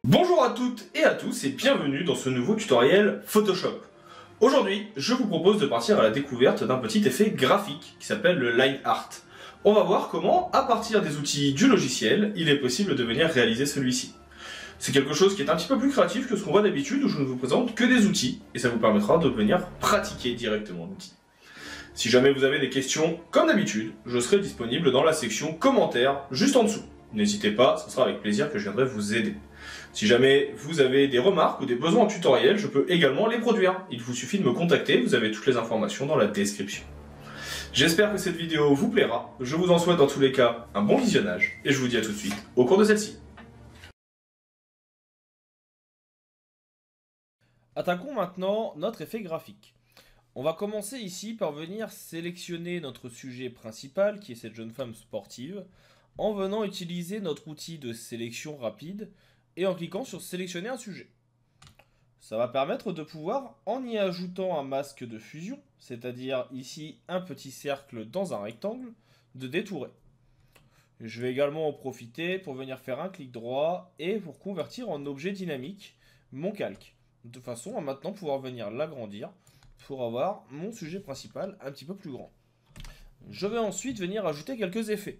Bonjour à toutes et à tous et bienvenue dans ce nouveau tutoriel Photoshop. Aujourd'hui, je vous propose de partir à la découverte d'un petit effet graphique qui s'appelle le line art. On va voir comment, à partir des outils du logiciel, il est possible de venir réaliser celui-ci. C'est quelque chose qui est un petit peu plus créatif que ce qu'on voit d'habitude où je ne vous présente que des outils et ça vous permettra de venir pratiquer directement l'outil. Si jamais vous avez des questions, comme d'habitude, je serai disponible dans la section commentaires juste en dessous. N'hésitez pas, ce sera avec plaisir que je viendrai vous aider. Si jamais vous avez des remarques ou des besoins en tutoriel, je peux également les produire. Il vous suffit de me contacter, vous avez toutes les informations dans la description. J'espère que cette vidéo vous plaira, je vous en souhaite dans tous les cas un bon visionnage, et je vous dis à tout de suite au cours de celle-ci. Attaquons maintenant notre effet graphique. On va commencer ici par venir sélectionner notre sujet principal, qui est cette jeune femme sportive, en venant utiliser notre outil de sélection rapide, et en cliquant sur sélectionner un sujet. Ça va permettre de pouvoir, en y ajoutant un masque de fusion, c'est-à-dire ici un petit cercle dans un rectangle, de détourer. Je vais également en profiter pour venir faire un clic droit et pour convertir en objet dynamique mon calque, de façon à maintenant pouvoir venir l'agrandir pour avoir mon sujet principal un petit peu plus grand. Je vais ensuite venir ajouter quelques effets.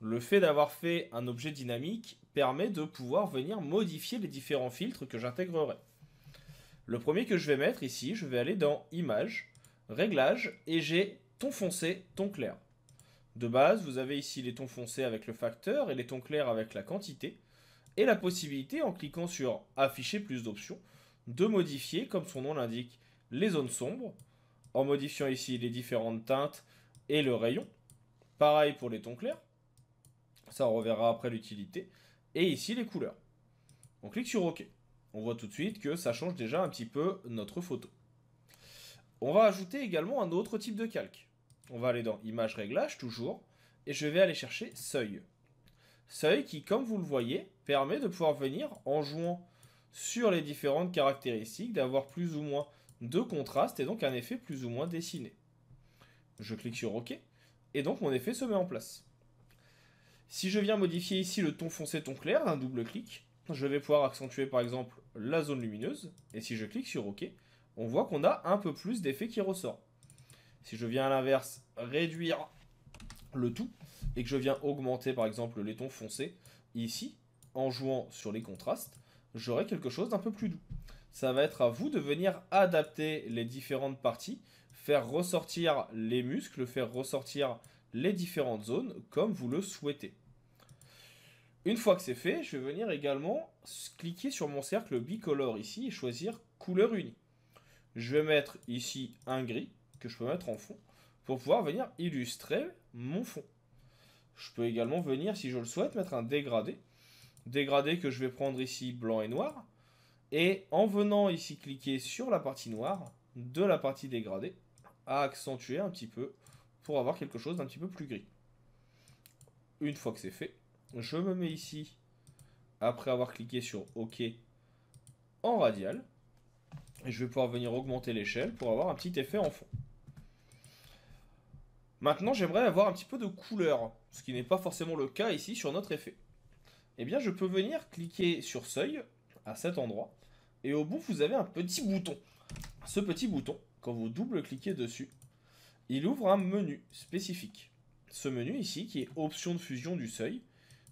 Le fait d'avoir fait un objet dynamique permet de pouvoir venir modifier les différents filtres que j'intégrerai. Le premier que je vais mettre ici, je vais aller dans Images, Réglages, et j'ai ton foncé, ton clair. De base, vous avez ici les tons foncés avec le facteur et les tons clairs avec la quantité, et la possibilité, en cliquant sur Afficher plus d'options, de modifier, comme son nom l'indique, les zones sombres, en modifiant ici les différentes teintes et le rayon. Pareil pour les tons clairs. Ça, on reverra après l'utilité. Et ici, les couleurs. On clique sur OK. On voit tout de suite que ça change déjà un petit peu notre photo. On va ajouter également un autre type de calque. On va aller dans Images, Réglages, toujours. Et je vais aller chercher Seuil. Seuil qui, comme vous le voyez, permet de pouvoir venir, en jouant sur les différentes caractéristiques, d'avoir plus ou moins de contraste et donc un effet plus ou moins dessiné. Je clique sur OK. Et donc mon effet se met en place. Si je viens modifier ici le ton foncé, ton clair, d'un double clic, je vais pouvoir accentuer par exemple la zone lumineuse. Et si je clique sur OK, on voit qu'on a un peu plus d'effet qui ressort. Si je viens à l'inverse réduire le tout, et que je viens augmenter par exemple les tons foncés, ici, en jouant sur les contrastes, j'aurai quelque chose d'un peu plus doux. Ça va être à vous de venir adapter les différentes parties, faire ressortir les muscles, faire ressortir les différentes zones comme vous le souhaitez. Une fois que c'est fait, je vais venir également cliquer sur mon cercle bicolore ici et choisir couleur unie. Je vais mettre ici un gris que je peux mettre en fond pour pouvoir venir illustrer mon fond. Je peux également venir, si je le souhaite, mettre un dégradé. Dégradé que je vais prendre ici blanc et noir. Et en venant ici cliquer sur la partie noire de la partie dégradée, à accentuer un petit peu pour avoir quelque chose d'un petit peu plus gris. Une fois que c'est fait, je me mets ici, après avoir cliqué sur OK, en radial. Et je vais pouvoir venir augmenter l'échelle pour avoir un petit effet en fond. Maintenant, j'aimerais avoir un petit peu de couleur, ce qui n'est pas forcément le cas ici sur notre effet. Eh bien, je peux venir cliquer sur Seuil, à cet endroit, et au bout, vous avez un petit bouton. Ce petit bouton, quand vous double-cliquez dessus, il ouvre un menu spécifique. Ce menu ici, qui est Option de fusion du seuil,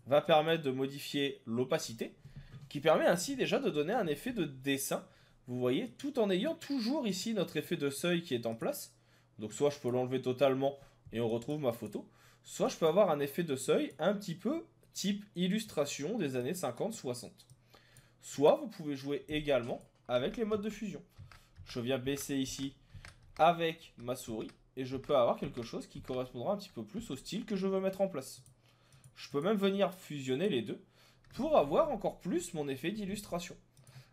va permettre de modifier l'opacité, qui permet ainsi déjà de donner un effet de dessin, vous voyez, tout en ayant toujours ici notre effet de seuil qui est en place. Donc soit je peux l'enlever totalement et on retrouve ma photo, soit je peux avoir un effet de seuil un petit peu type illustration des années 50-60. Soit vous pouvez jouer également avec les modes de fusion. Je viens baisser ici avec ma souris et je peux avoir quelque chose qui correspondra un petit peu plus au style que je veux mettre en place. Je peux même venir fusionner les deux pour avoir encore plus mon effet d'illustration.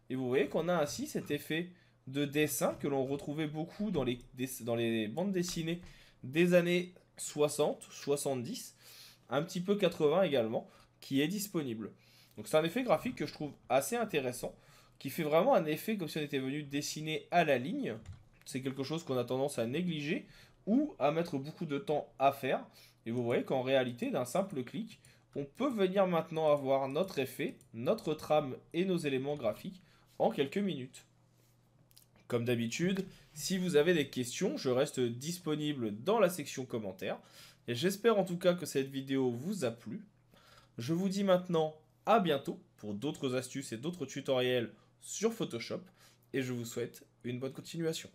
Et vous voyez qu'on a ainsi cet effet de dessin que l'on retrouvait beaucoup dans les bandes dessinées des années 60, 70, un petit peu 80 également, qui est disponible. Donc c'est un effet graphique que je trouve assez intéressant, qui fait vraiment un effet comme si on était venu dessiner à la ligne. C'est quelque chose qu'on a tendance à négliger ou à mettre beaucoup de temps à faire. Et vous voyez qu'en réalité, d'un simple clic, on peut venir maintenant avoir notre effet, notre trame et nos éléments graphiques en quelques minutes. Comme d'habitude, si vous avez des questions, je reste disponible dans la section commentaires. Et j'espère en tout cas que cette vidéo vous a plu. Je vous dis maintenant à bientôt pour d'autres astuces et d'autres tutoriels sur Photoshop. Et je vous souhaite une bonne continuation.